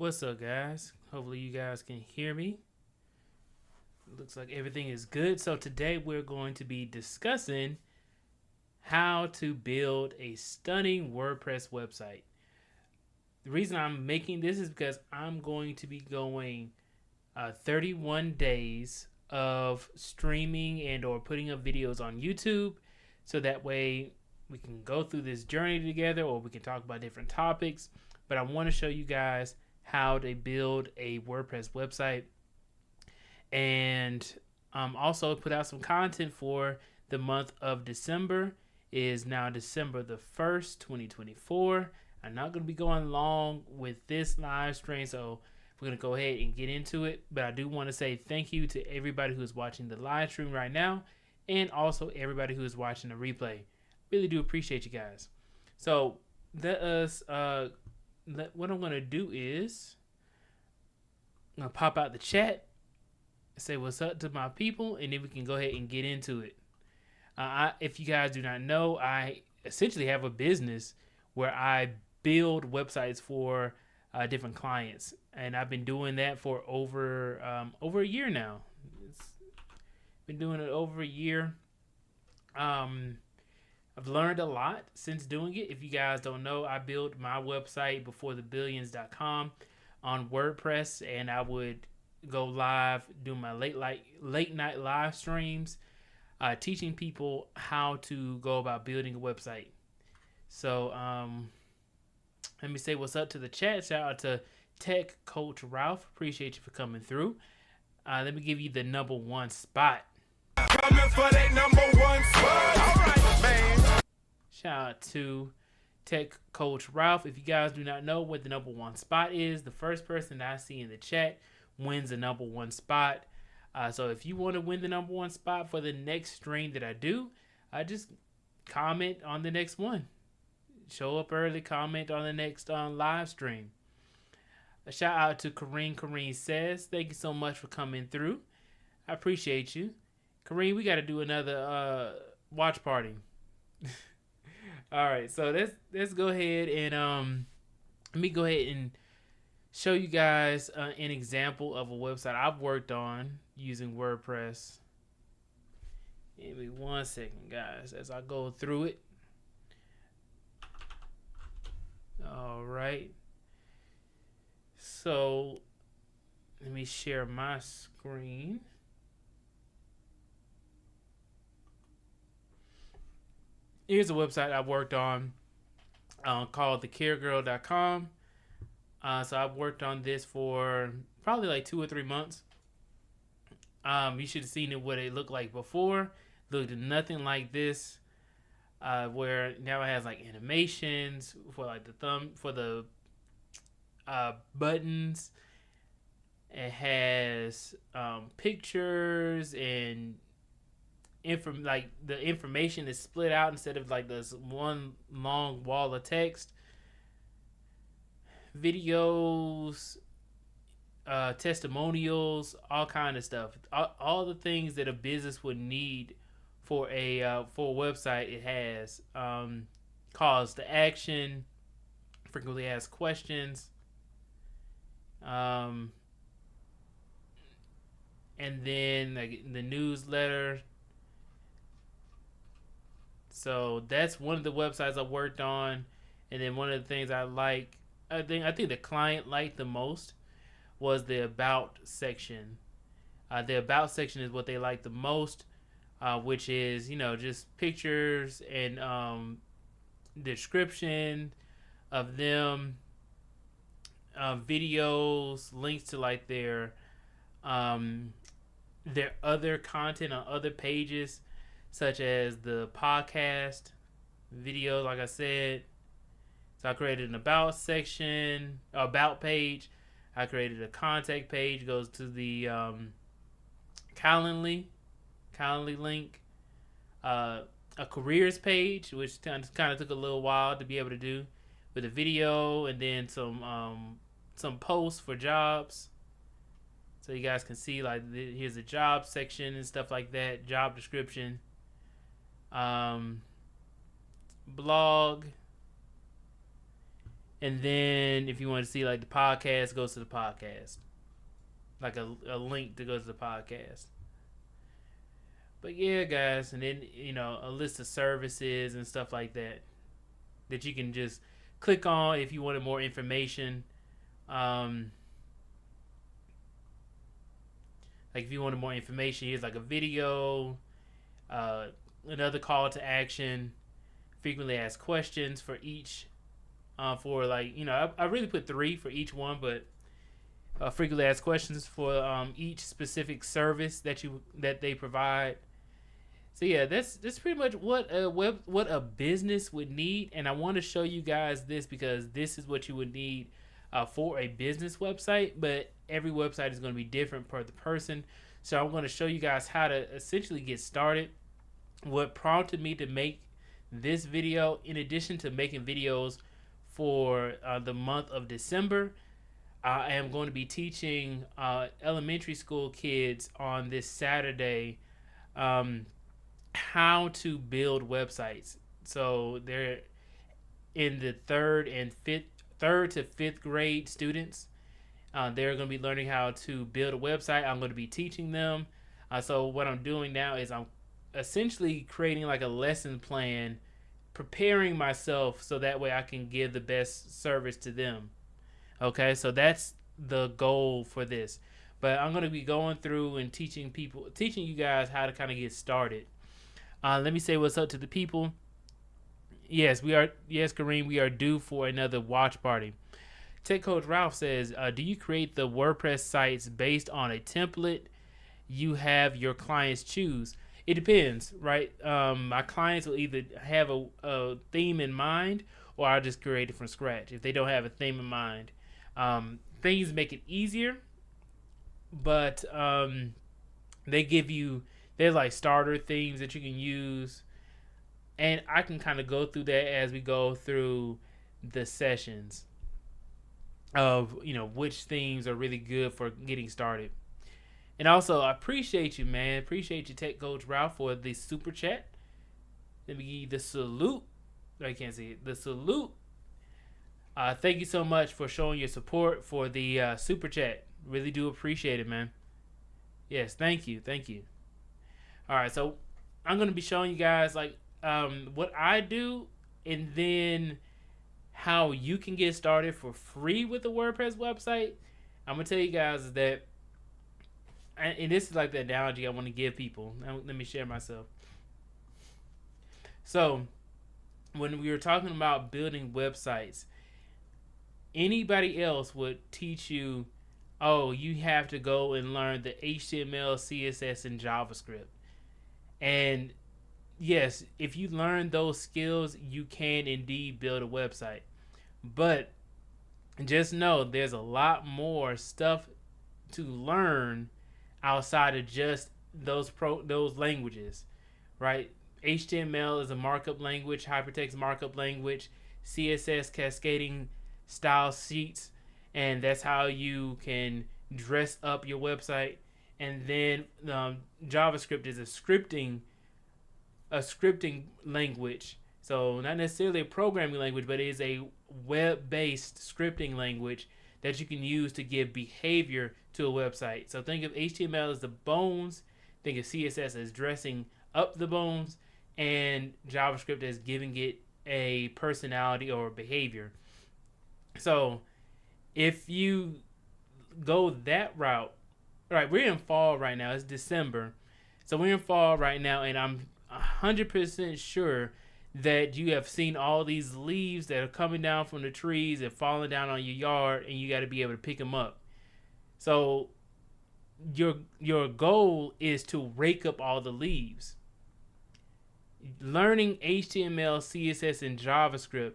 What's up, guys? Hopefully, you guys can hear me. Looks like everything is good. So, today we're going to be discussing how to build a stunning WordPress website. The reason I'm making this is because I'm going to be going 31 days of streaming and or putting up videos on YouTube, so that way we can go through this journey together, or we can talk about different topics. But I want to show you guys how to build a WordPress website, and also put out some content for the month of December. It is now December the 1st, 2024. I'm not going to be going long with this live stream, so we're going to go ahead and get into it. But I do want to say thank you to everybody who is watching the live stream right now, and also everybody who is watching the replay. Really do appreciate you guys. So what I'm going to do is I'm going to pop out the chat, say what's up to my people, and then we can go ahead and get into it. If you guys do not know, I essentially have a business where I build websites for different clients, and I've been doing that for over a year now. Been doing it over a year. I've learned a lot since doing it. If you guys don't know, I built my website BeforeTheBillions.com on WordPress, and I would go live, do my late night live streams, teaching people how to go about building a website. So let me say what's up to the chat. Shout out to Tech Coach Ralph. Appreciate you for coming through. Let me give you the number one spot. Coming for that number one spot. All right, man. Shout out to Tech Coach Ralph. If you guys do not know what the number one spot is, the first person that I see in the chat wins the number one spot. So if you want to win the number one spot for the next stream that I do, just comment on the next one. Show up early, comment on the next live stream. A shout out to Kareem. Kareem says, thank you so much for coming through. I appreciate you. Kareem, we got to do another watch party. All right, so let's go ahead and let me go ahead and show you guys an example of a website I've worked on using WordPress. Give me 1 second, guys, as I go through it. All right. So let me share my screen. Here's a website I worked on called thecaregirl.com. So I've worked on this for probably like 2 or 3 months. You should have seen what it looked like before. Looked nothing like this. Where now it has like animations for like the buttons. It has pictures and like the information is split out instead of like this one long wall of text. Videos, testimonials, all kind of stuff. All the things that a business would need for a website. It has calls to action, frequently asked questions, and then like the newsletter. So that's one of the websites I worked on. And then one of the things I think the client liked the most was the about section. The about section is what they like the most, which is, just pictures and description of them, videos, links to like their other content on other pages, such as the podcast, videos, like I said. So I created an about section, about page. I created a contact page, goes to the Calendly link, a careers page, which kind of took a little while to be able to do, with a video, and then some posts for jobs. So you guys can see, like, here's a job section and stuff like that, job description, blog, And then if you want to see like the podcast, goes to the podcast. Like a link that goes to the podcast. But yeah, guys, and then a list of services and stuff like that you can just click on if you wanted more information. Like if you wanted more information, here's like a video, another call to action, frequently asked questions for each. For like I really put 3 for each one, but frequently asked questions for each specific service that they provide. So yeah, that's pretty much what a business would need, and I want to show you guys this because this is what you would need for a business website. But every website is going to be different per the person, so I'm going to show you guys how to essentially get started. What prompted me to make this video, in addition to making videos for the month of December, I am going to be teaching elementary school kids on this Saturday how to build websites. So they're in the third to fifth grade students. They're going to be learning how to build a website. I'm going to be teaching them. So what I'm doing now is I'm essentially creating like a lesson plan, preparing myself so that way I can give the best service to them. Okay, so that's the goal for this. But I'm going to be going through and teaching you guys how to kind of get started. Let me say what's up to the people. Yes, Kareem, we are due for another watch party. Tech Coach Ralph says, do you create the WordPress sites based on a template you have your clients choose? It depends, right? My clients will either have a theme in mind, or I'll just create it from scratch if they don't have a theme in mind. Things make it easier, but they're like starter themes that you can use, and I can kind of go through that as we go through the sessions of which themes are really good for getting started. And also, I appreciate you, man. Appreciate you, Tech Coach Ralph, for the super chat. Let me give you the salute. I can't see it. The salute. Thank you so much for showing your support for the super chat. Really do appreciate it, man. Yes, thank you. All right, so I'm going to be showing you guys like what I do, and then how you can get started for free with the WordPress website. I'm going to tell you guys that, and this is like the analogy I want to give people. Now, let me share myself. So when we were talking about building websites, anybody else would teach you, oh, you have to go and learn the HTML, CSS, and JavaScript. And yes, if you learn those skills, you can indeed build a website. But just know there's a lot more stuff to learn outside of just those languages, right? HTML is a markup language, hypertext markup language, CSS cascading style sheets, and that's how you can dress up your website. And then JavaScript is a scripting language. So not necessarily a programming language, but it is a web-based scripting language that you can use to give behavior to a website. So think of HTML as the bones, think of CSS as dressing up the bones, and JavaScript as giving it a personality or behavior. So if you go that route, right, we're in fall right now. It's December. So we're in fall right now, and I'm 100% sure that you have seen all these leaves that are coming down from the trees and falling down on your yard, and you got to be able to pick them up. So your goal is to rake up all the leaves. Learning HTML, CSS, and JavaScript,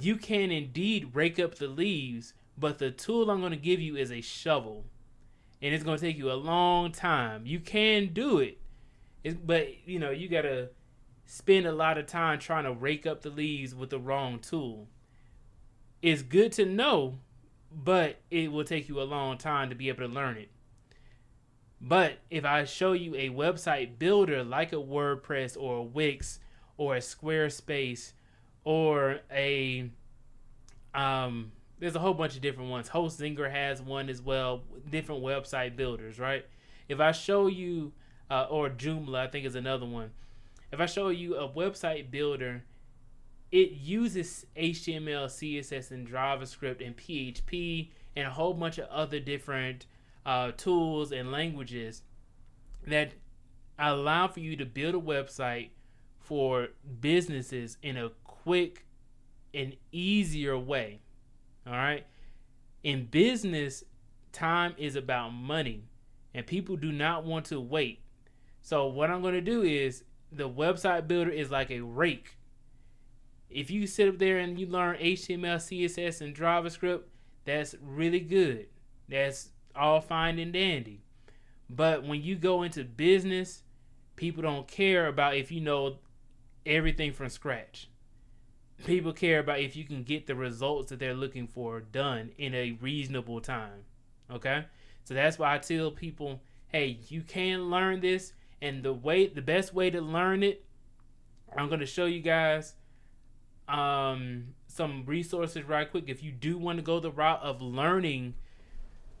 you can indeed rake up the leaves, but the tool I'm going to give you is a shovel. And it's going to take you a long time. You can do it, but you got to spend a lot of time trying to rake up the leaves with the wrong tool. It's good to know, but it will take you a long time to be able to learn it. But if I show you a website builder like a WordPress or a Wix or a Squarespace or a There's a whole bunch of different ones. HostZinger has one as well. Different website builders, right? If I show you, or Joomla, I think is another one. If I show you a website builder, it uses HTML, CSS, and JavaScript and PHP and a whole bunch of other different tools and languages that allow for you to build a website for businesses in a quick and easier way. All right. In business, time is about money, and people do not want to wait. So what I'm going to do is, the website builder is like a rake. If you sit up there and you learn HTML, CSS, and JavaScript, that's really good. That's all fine and dandy. But when you go into business, people don't care about if you know everything from scratch. People care about if you can get the results that they're looking for done in a reasonable time. Okay? So that's why I tell people, hey, you can learn this, and the best way to learn it, I'm going to show you guys some resources right quick. If you do want to go the route of learning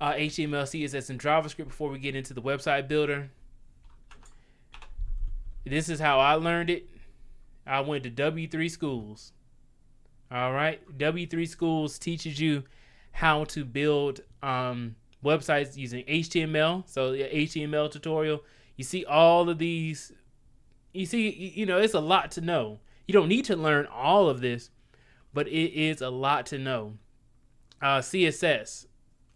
HTML, CSS, and JavaScript before we get into the website builder, this is how I learned it. I went to W3 Schools. All right. W3 Schools teaches you how to build websites using HTML. So the HTML tutorial, you see all of these. You see, it's a lot to know. You don't need to learn all of this, but it is a lot to know. CSS,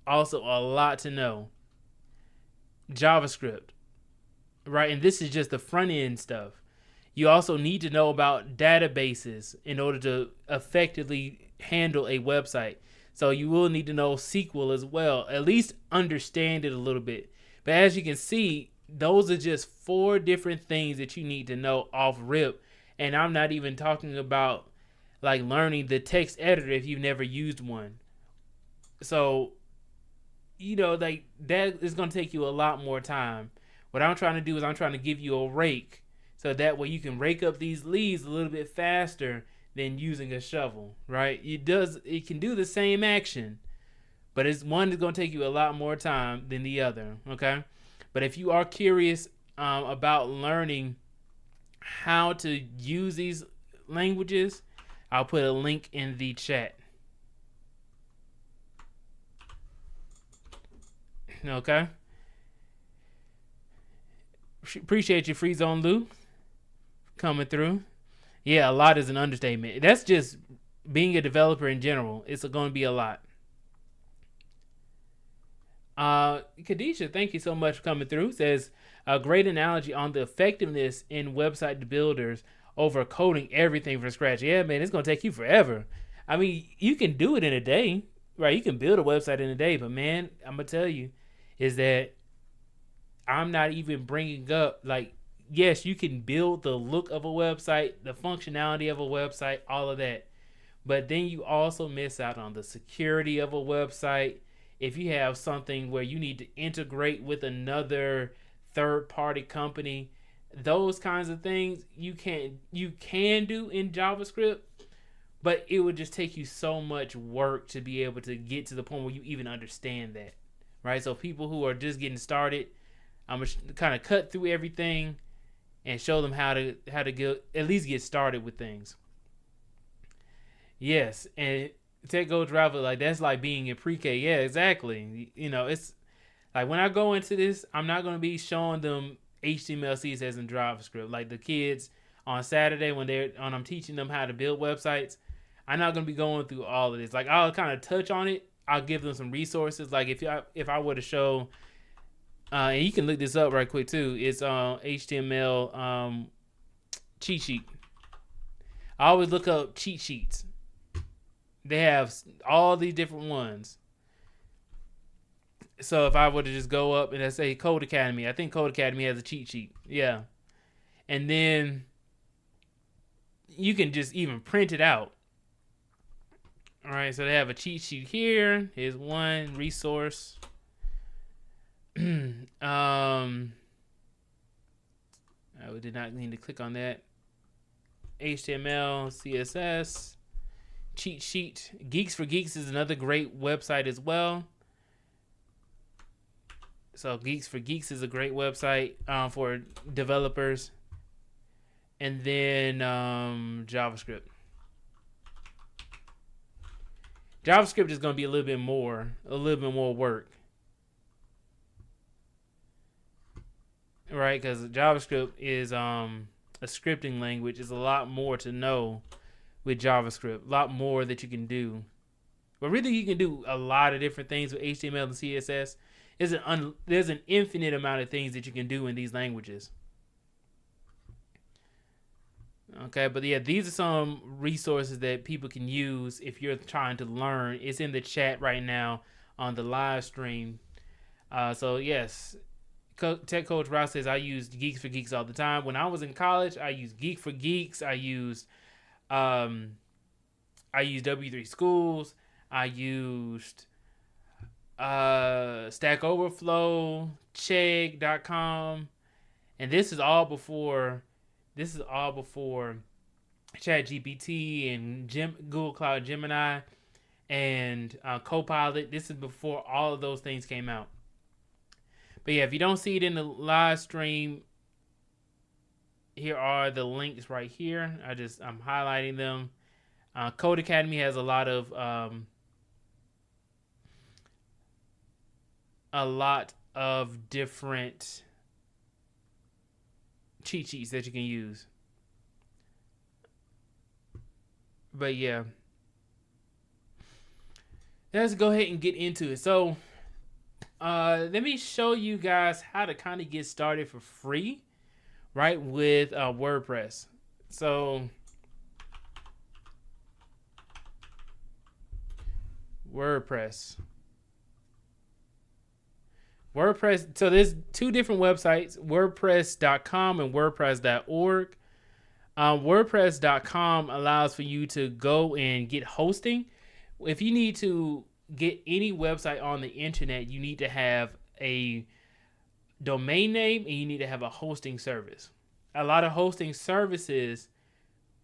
also a lot to know. JavaScript, right? And this is just the front end stuff. You also need to know about databases in order to effectively handle a website. So you will need to know SQL as well, at least understand it a little bit. But as you can see, those are just 4 different things that you need to know off rip. And I'm not even talking about like learning the text editor if you've never used one. So, like that is going to take you a lot more time. What I'm trying to do is I'm trying to give you a rake, so that way you can rake up these leaves a little bit faster than using a shovel, right? It can do the same action, but one is going to take you a lot more time than the other, okay? But if you are curious about learning how to use these languages, I'll put a link in the chat. Okay? Appreciate you, Free Zone Lou, coming through. Yeah, a lot is an understatement. That's just being a developer in general. It's going to be a lot. Khadijah, thank you so much for coming through. Says a great analogy on the effectiveness in website builders over coding everything from scratch. Yeah, man, it's going to take you forever. I mean, you can do it in a day, right? You can build a website in a day, but man, I'm going to tell you is that I'm not even bringing up, like, yes, you can build the look of a website, the functionality of a website, all of that. But then you also miss out on the security of a website. If you have something where you need to integrate with another third-party company, those kinds of things you can do in JavaScript, but it would just take you so much work to be able to get to the point where you even understand that, right? So people who are just getting started, I'm going to kind of cut through everything and show them how to at least get started with things. Yes, and Tech Go Driver, like that's like being in pre-K. Yeah, exactly. It's like when I go into this, I'm not going to be showing them HTML, CSS, and JavaScript. Like the kids on Saturday when I'm teaching them how to build websites, I'm not going to be going through all of this. Like I'll kind of touch on it. I'll give them some resources. Like if I were to show, and you can look this up right quick too. It's HTML cheat sheet. I always look up cheat sheets. They have all these different ones. So if I were to just go up and I say Code Academy, I think Code Academy has a cheat sheet. Yeah. And then you can just even print it out. All right. So they have a cheat sheet here. Here's one resource. I did not need to click on that. HTML, CSS. cheat sheet. Geeks for Geeks is another great website as well. So Geeks for Geeks is a great website for developers. And then JavaScript. JavaScript is going to be a little bit more work. Right? Because JavaScript is a scripting language. There's a lot more to know with JavaScript. A lot more that you can do. But really, you can do a lot of different things with HTML and CSS. There's an infinite amount of things that you can do in these languages. Okay, but yeah, these are some resources that people can use if you're trying to learn. It's in the chat right now on the live stream. So yes, Tech Coach Ross says I used Geeks for Geeks all the time. When I was in college, I used Geek for Geeks. I used W3 Schools. I used Stack Overflow, Chegg.com, and this is all before ChatGPT and Google Cloud Gemini and Copilot. This is before all of those things came out. But yeah, if you don't see it in the live stream, here are the links right here. I'm highlighting them. Code Academy has a lot of different cheat sheets that you can use. But yeah, let's go ahead and get into it. So let me show you guys how to kind of get started for free, right, with WordPress. So WordPress. So there's two different websites, WordPress.com and WordPress.org. WordPress.com allows for you to go and get hosting. If you need to get any website on the internet, you need to have a domain name and you need to have a hosting service. A lot of hosting services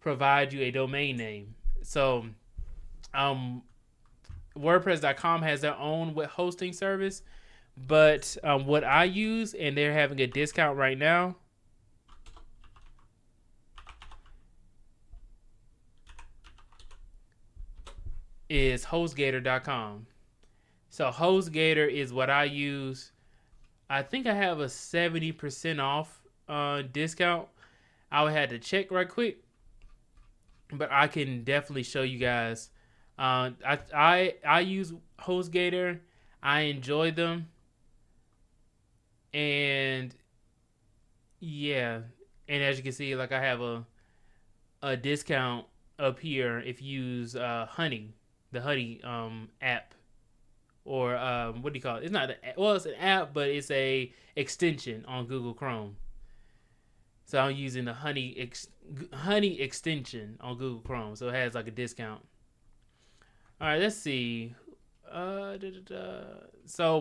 provide you a domain name. So WordPress.com has their own hosting service. But what I use, and they're having a discount right now, is HostGator.com. So HostGator is what I use. I think I have a 70% off discount. I would have to check right quick, but I can definitely show you guys. I use HostGator. I enjoy them. And yeah, and as you can see, like I have a discount up here if you use Honey, the Honey app, or what do you call it? It's not it's an app, but it's a extension on Google Chrome. So I'm using the Honey extension on Google Chrome, so it has like a discount. All right, let's see. So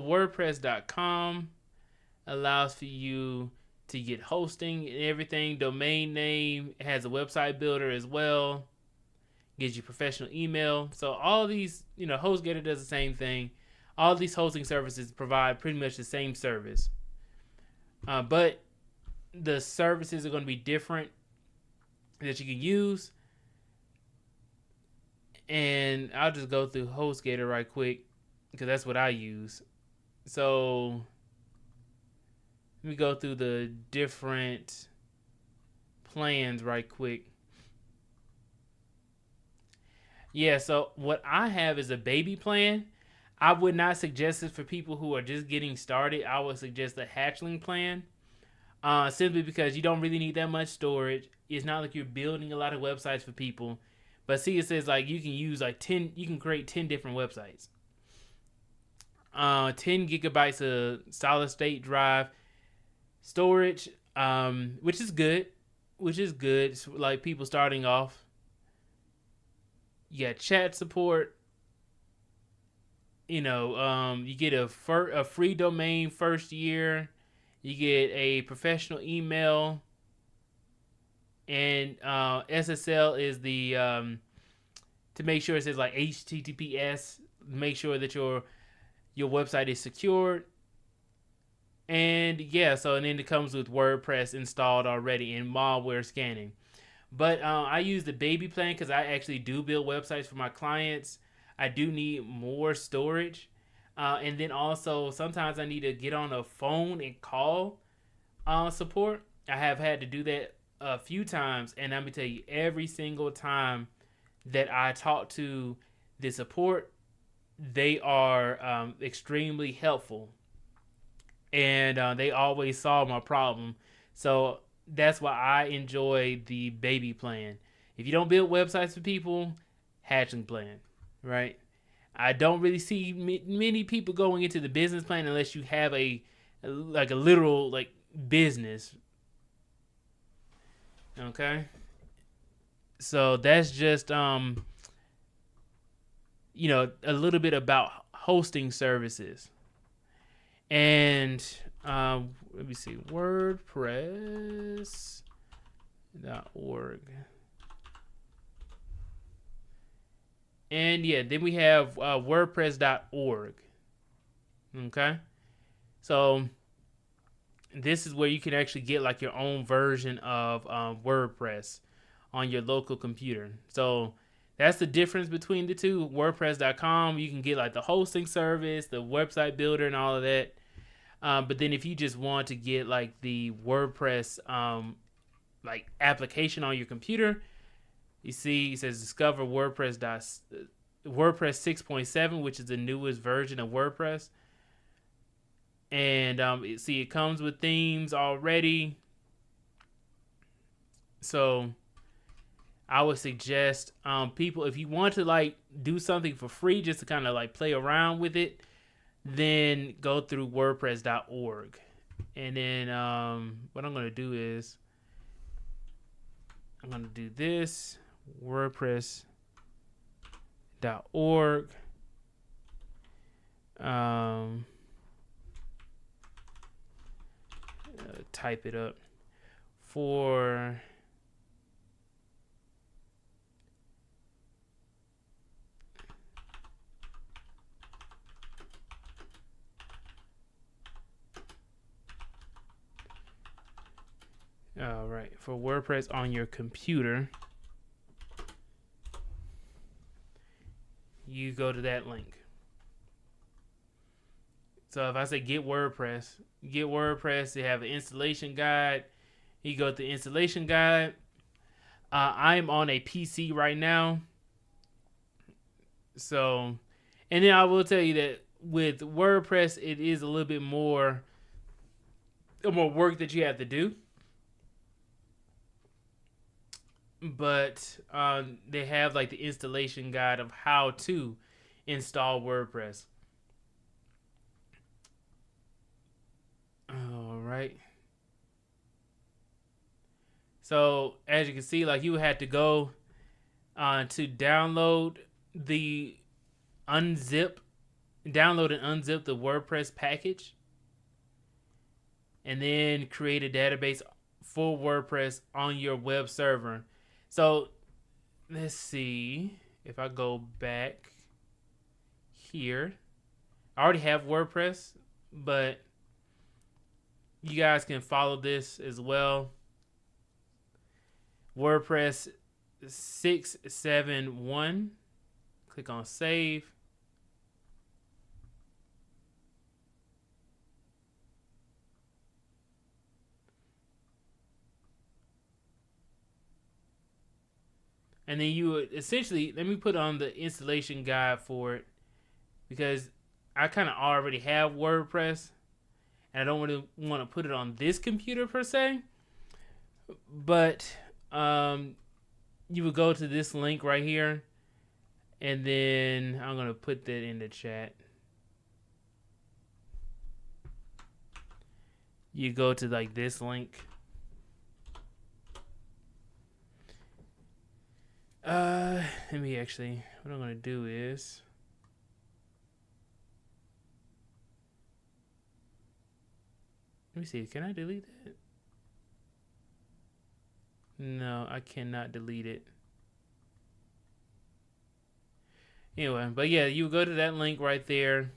WordPress.com allows for you to get hosting and everything. Domain name. It has a website builder as well. Gives you professional email. So all these, HostGator does the same thing. All these hosting services provide pretty much the same service. But the services are going to be different that you can use. And I'll just go through HostGator right quick because that's what I use. So let me go through the different plans right quick. Yeah, so what I have is a baby plan. I would not suggest this for people who are just getting started. I would suggest a hatchling plan. Simply because you don't really need that much storage. It's not like you're building a lot of websites for people. But see, it says like you can use like 10, you can create 10 different websites. 10 gigabytes of solid state drive storage, which is good. It's like people starting off. You got chat support. You get a free domain first year. You get a professional email. And SSL is the to make sure it says like HTTPS. Make sure that your website is secured. And yeah, so and then it comes with WordPress installed already and malware scanning. But I use the baby plan because I actually do build websites for my clients. I do need more storage. And then also sometimes I need to get on a phone and call support. I have had to do that a few times. And I'm going to tell you, every single time that I talk to the support, they are extremely helpful. And they always solve my problem. So that's why I enjoy the baby plan. If you don't build websites for people, hatchling plan, right? I don't really see many people going into the business plan unless you have a literal like business. Okay, so that's just a little bit about hosting services. And let me see, WordPress.org. And yeah, then we have WordPress.org. Okay, so this is where you can actually get like your own version of WordPress on your local computer. So that's the difference between the two. WordPress.com, you can get like the hosting service, the website builder, and all of that. But then if you just want to get like the WordPress like application on your computer, you see it says discover WordPress 6.7, which is the newest version of WordPress. And see, it comes with themes already. So I would suggest people, if you want to like do something for free just to kind of like play around with it, then go through WordPress.org. And then what I'm going to do is I'm going to do this, WordPress.org. Type it up for all right, for WordPress on your computer, you go to that link. So if I say get WordPress, they have an installation guide. You go to the installation guide. I'm on a PC right now. So, and then I will tell you that with WordPress, it is a little bit more work that you have to do. But they have like the installation guide of how to install WordPress. All right. So as you can see, like you had to go to download and unzip the WordPress package, and then create a database for WordPress on your web server. So let's see if I go back here. I already have WordPress, but you guys can follow this as well. WordPress 6.7.1. Click on save. And then you would essentially, let me put on the installation guide for it, because I kind of already have WordPress and I don't really want to put it on this computer per se. But you would go to this link right here, and then I'm going to put that in the chat. You go to like this link. Let me actually, what I'm going to do is, let me see, can I delete that? No, I cannot delete it. Anyway, but yeah, you go to that link right there.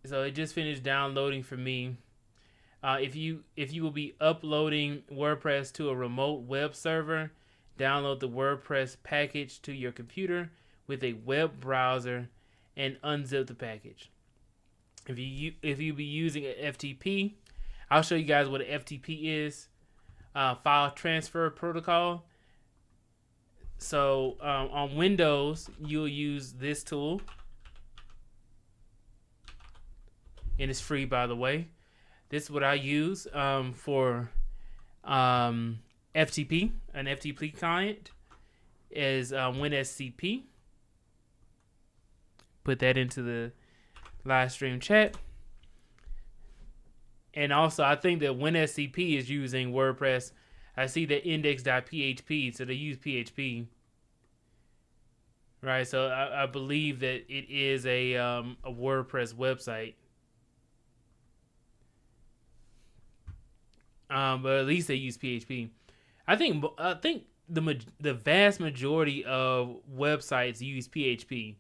So it just finished downloading for me. If you will be uploading WordPress to a remote web server, download the WordPress package to your computer with a web browser and unzip the package. If you be using an FTP, I'll show you guys what an FTP is. File transfer protocol. So on Windows, you'll use this tool, and it's free, by the way. This is what I use for FTP. An FTP client is WinSCP. Put that into the live stream chat. And also, I think that WinSCP is using WordPress. I see the index.php, so they use PHP. Right, so I believe that it is a WordPress website. But at least they use PHP. I think the vast majority of websites use PHP.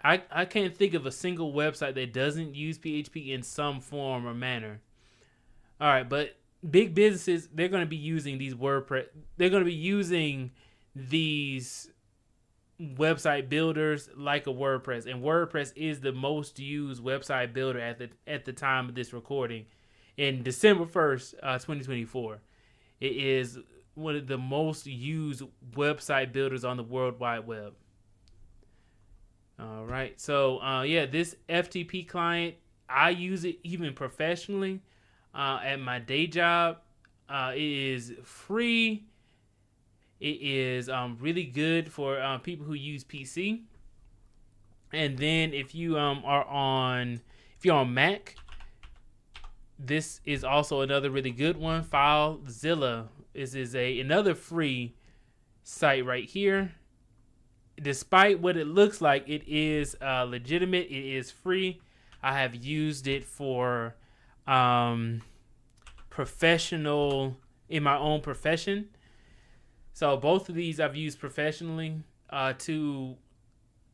I can't think of a single website that doesn't use PHP in some form or manner. All right, but big businesses, they're going to be using these WordPress. They're going to be using these website builders like a WordPress, and WordPress is the most used website builder at the time of this recording. In December 1st, 2024, it is one of the most used website builders on the World Wide Web. All right, so yeah, this FTP client, I use it even professionally at my day job. It is free. It is really good for people who use PC. And then if you're on Mac, this is also another really good one. FileZilla. This is another free site right here. Despite what it looks like, it is legitimate. It is free. I have used it for professional in my own profession. So both of these I've used professionally to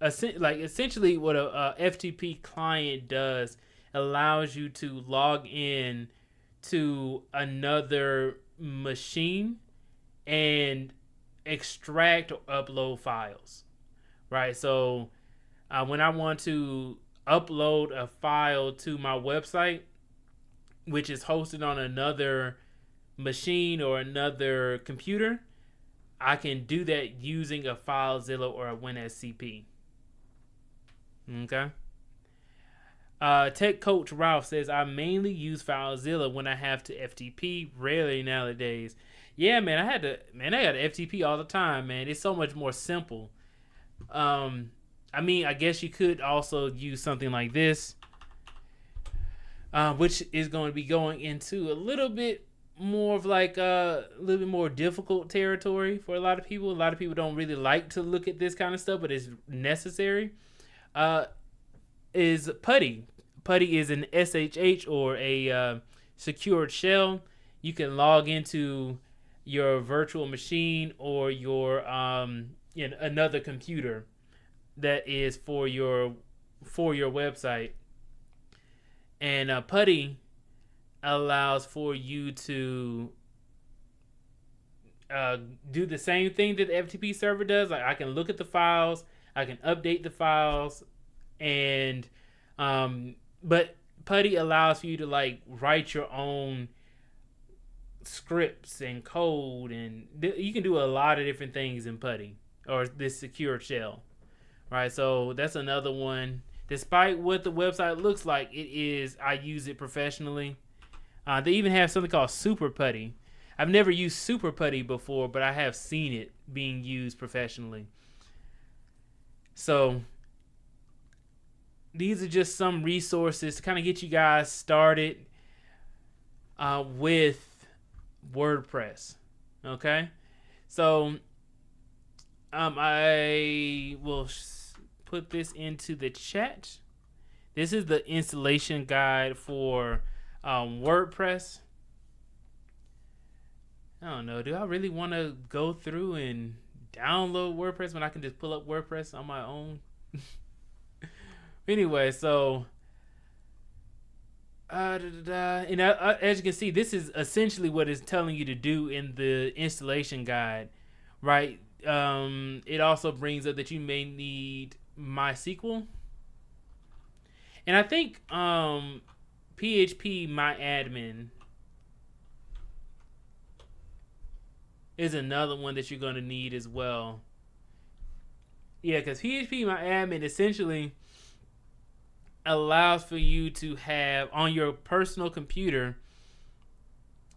essentially what a FTP client does, allows you to log in to another machine and extract or upload files, right? So when I want to upload a file to my website, which is hosted on another machine or another computer, I can do that using a FileZilla or a WinSCP. Okay. Tech Coach Ralph says, I mainly use FileZilla when I have to FTP, rarely nowadays. Yeah, man, I got to FTP all the time, man. It's so much more simple. I mean, I guess you could also use something like this, which is going to be going into a little bit more of like a little bit more difficult territory for a lot of people. A lot of people don't really like to look at this kind of stuff, but it's necessary. Is PuTTY. PuTTY is an SSH or a secured shell. You can log into your virtual machine or your another computer that is for your website. And PuTTY allows for you to do the same thing that the FTP server does. Like I can look at the files, I can update the files, and but PuTTY allows for you to like write your own scripts and code, and you can do a lot of different things in PuTTY or this secure shell, right? So that's another one. Despite what the website looks like, I use it professionally. They even have something called Super PuTTY. I've never used Super PuTTY before, but I have seen it being used professionally. So these are just some resources to kind of get you guys started with WordPress. Okay, so I will put this into the chat. This is the installation guide for WordPress. I don't know. Do I really want to go through and download WordPress when I can just pull up WordPress on my own? Anyway, so and as you can see, this is essentially what it's telling you to do in the installation guide, right? It also brings up that you may need MySQL, and I think PHP MyAdmin is another one that you're going to need as well. Yeah, because PHP MyAdmin essentially allows for you to have on your personal computer,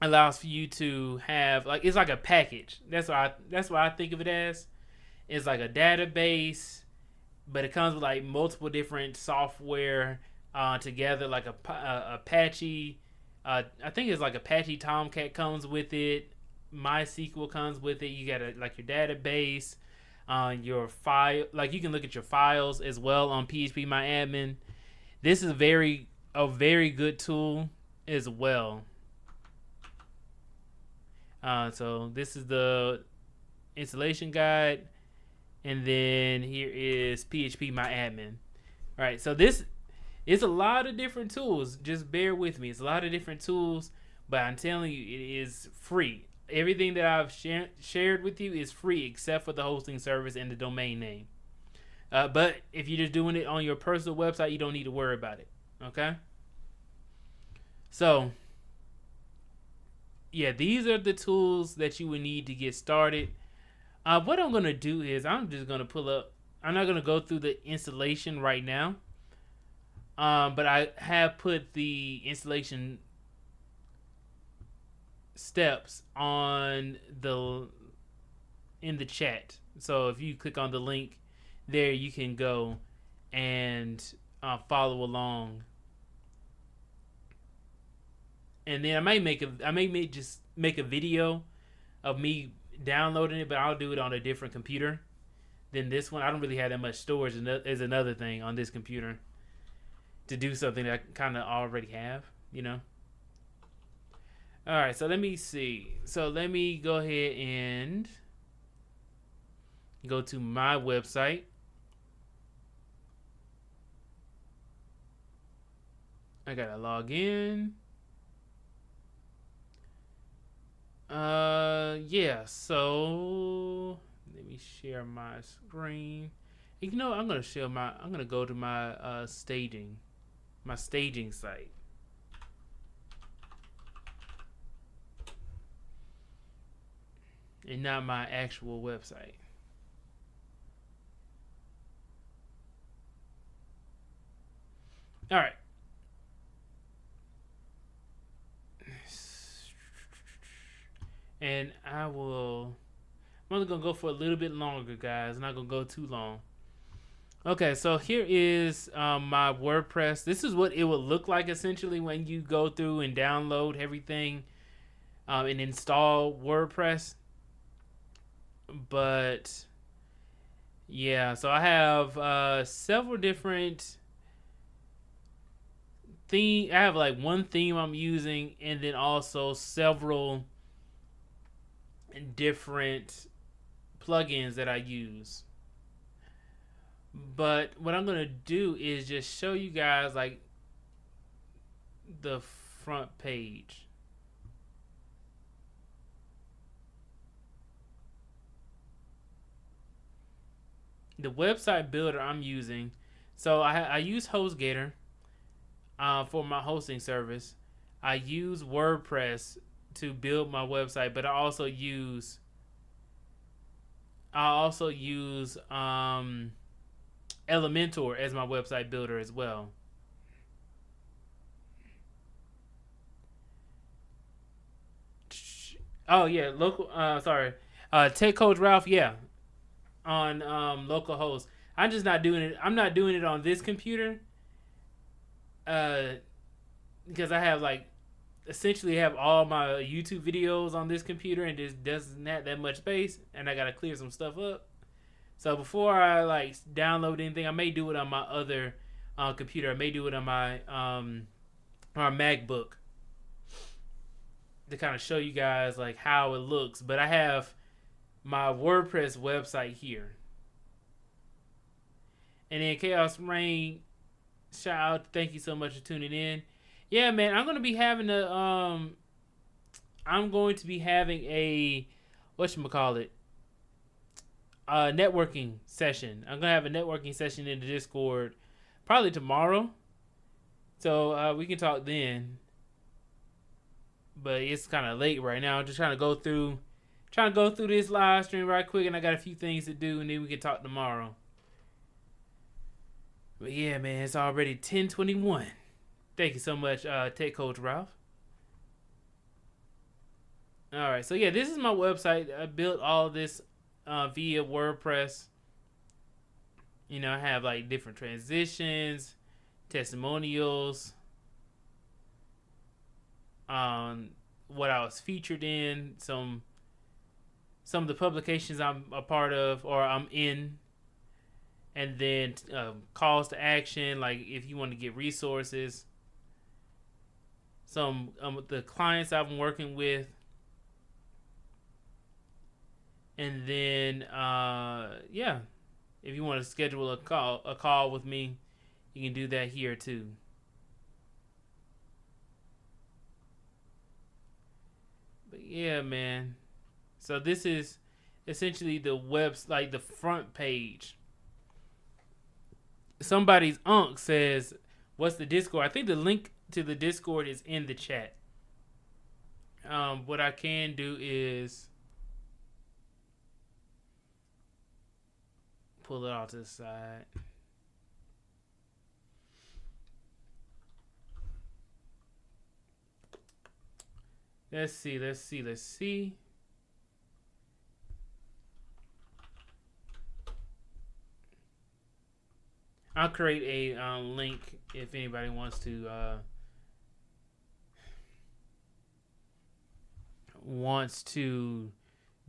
allows for you to have, like, it's like a package. That's why I think of it as. It's like a database, but it comes with like multiple different software together, like Apache. I think it's like Apache Tomcat comes with it. MySQL comes with it. You got like your database, your file. Like you can look at your files as well on PHP MyAdmin. This is a very good tool as well. So this is the installation guide, and then here is PHP MyAdmin. All right, so this is a lot of different tools. Just bear with me. It's a lot of different tools, but I'm telling you, it is free. Everything that I've shared with you is free except for the hosting service and the domain name. But if you're just doing it on your personal website, you don't need to worry about it. Okay? So, yeah, these are the tools that you would need to get started. What I'm going to do is I'm just going to pull up. I'm not going to go through the installation right now. But I have put the installation steps in the chat. So if you click on the link there, you can go and follow along. And then I may just make a video of me downloading it, but I'll do it on a different computer than this one. I don't really have that much storage is another thing on this computer to do something that I kind of already have, you know. All right, so let me see. So let me go ahead and go to my website. I gotta log in. Yeah, so let me share my screen. You know, I'm gonna go to my staging site. And not my actual website. All right. And I'm only going to go for a little bit longer, guys. I'm not going to go too long. Okay, so here is my WordPress. This is what it would look like essentially when you go through and download everything and install WordPress. But yeah, so I have several different themes. I have like one theme I'm using, and then also several different plugins that I use. But what I'm gonna do is just show you guys like the front page. The website builder I'm using, so I use HostGator for my hosting service. I use WordPress to build my website, but I also use Elementor as my website builder as well. Oh yeah, Tech Coach Ralph, yeah, on localhost. I'm just not doing it. I'm not doing it on this computer because I have essentially have all my YouTube videos on this computer, and just doesn't have that much space, and I gotta clear some stuff up. So before I download anything, I may do it on my other computer. I may do it on my MacBook to kind of show you guys how it looks. But I have my WordPress website here. And then Chaos Rain, shout out, thank you so much for tuning in. Yeah, man, I'm gonna be having a whatchamacallit, a networking session. I'm gonna have a networking session in the Discord probably tomorrow. So we can talk then. But it's kind of late right now. I'm just trying to go through this live stream right quick, and I got a few things to do, and then we can talk tomorrow. But yeah, man, it's already 10:21. Thank you so much, Tech Coach Ralph. All right, so yeah, this is my website. I built all this via WordPress. You know, I have like different transitions, testimonials, what I was featured in, some of the publications I'm a part of or I'm in, and then calls to action, like if you want to get resources, some the clients I've been working with, and then yeah, if you want to schedule a call with me, you can do that here too. But yeah, man. So this is essentially the like the front page. Somebody's unk says, "What's the Discord?" I think the link to the Discord is in the chat. What I can do is pull it off to the side. Let's see. I'll create a link if anybody wants to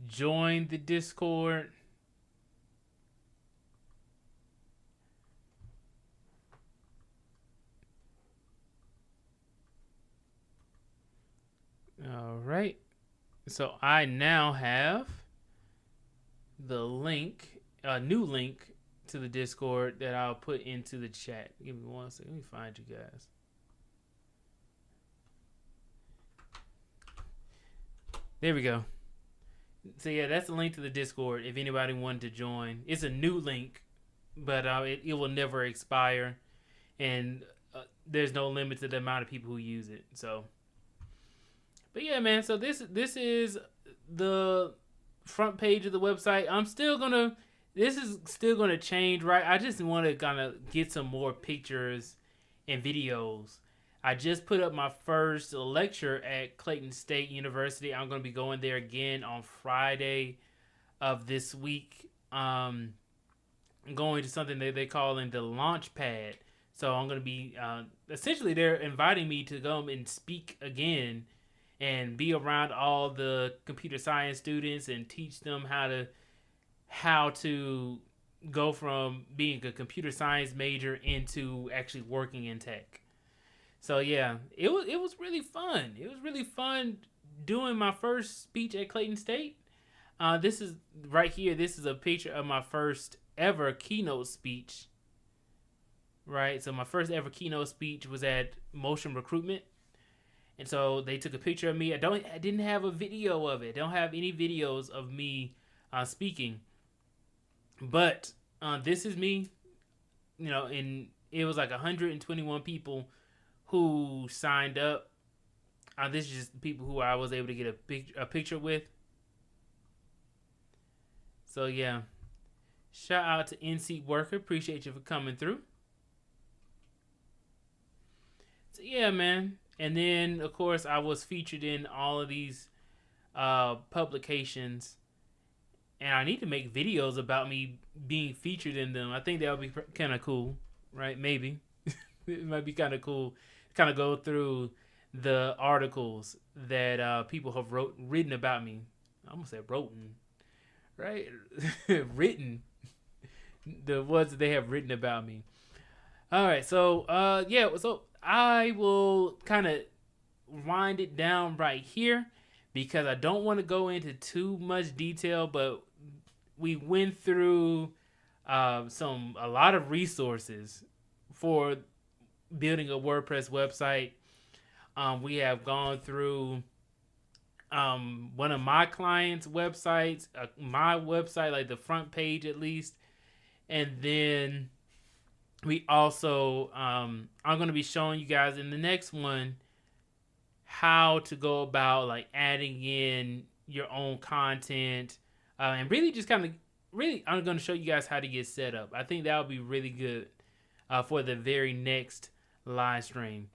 join the Discord. All right. So I now have the link, a new link to the Discord that I'll put into the chat. Give me one second. Let me find you guys. There we go. So yeah, that's the link to the Discord if anybody wanted to join. It's a new link, but it will never expire, and there's no limit to the amount of people who use it. So, but yeah, man. So this is the front page of the website. This is still gonna change, right? I just want to kind of get some more pictures and videos. I just put up my first lecture at Clayton State University. I'm going to be going there again on Friday of this week. I'm going to something that they're calling the launch pad. So I'm going to be, essentially they're inviting me to go and speak again and be around all the computer science students and teach them how to go from being a computer science major into actually working in tech. So yeah, it was really fun. It was really fun doing my first speech at Clayton State. This is right here. This is a picture of my first ever keynote speech. Right, so my first ever keynote speech was at Motion Recruitment, and so they took a picture of me. I didn't have a video of it. I don't have any videos of me speaking, but this is me. You know, and it was like 121 people who signed up. This is just the people who I was able to get a picture with. So yeah, shout out to NC Worker. Appreciate you for coming through. So yeah, man. And then of course I was featured in all of these publications, and I need to make videos about me being featured in them. I think that would be kind of cool, right? Maybe it might be kind of cool. Kind of go through the articles that people have written about me. I almost said wrote-in, right? Written. The ones that they have written about me. All right, so yeah, so I will kind of wind it down right here. because I don't want to go into too much detail, but we went through a lot of resources for building a WordPress website. We have gone through one of my clients' websites, my website, like the front page at least, and then we also I'm going to be showing you guys in the next one how to go about like adding in your own content, and really just kind of I'm going to show you guys how to get set up. I think that would be really good for the very next live stream.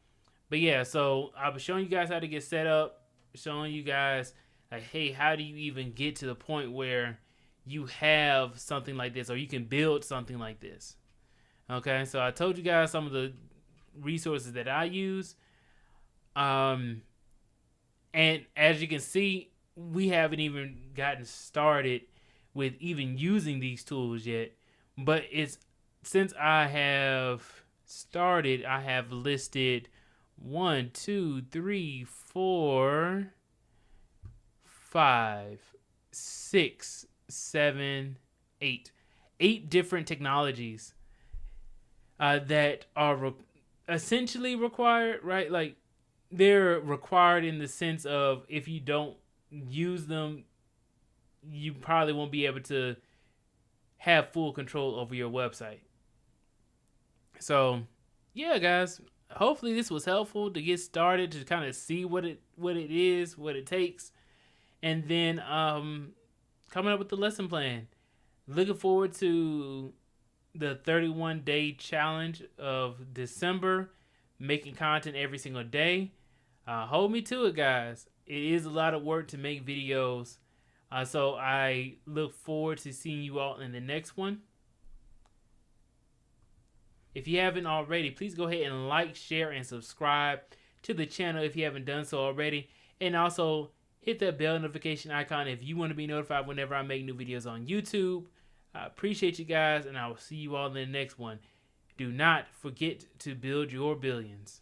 But yeah, so I'll be showing you guys how to get set up, showing you guys like, hey, how do you even get to the point where you have something like this, or you can build something like this. Okay, so I told you guys some of the resources that I use. And as you can see, we haven't even gotten started with even using these tools yet. But since I have started, I have listed 1, 2, 3, 4, 5, 6, 7, 8. 8 different technologies that are essentially required, right? Like, they're required in the sense of if you don't use them, you probably won't be able to have full control over your website. So, yeah, guys, hopefully this was helpful to get started, to kind of see what it is, what it takes, and then coming up with the lesson plan. Looking forward to the 31-day challenge of December, making content every single day. Hold me to it, guys. It is a lot of work to make videos. So I look forward to seeing you all in the next one. If you haven't already, please go ahead and like, share, and subscribe to the channel if you haven't done so already. And also hit that bell notification icon if you want to be notified whenever I make new videos on YouTube. I appreciate you guys, and I will see you all in the next one. Do not forget to build your billions.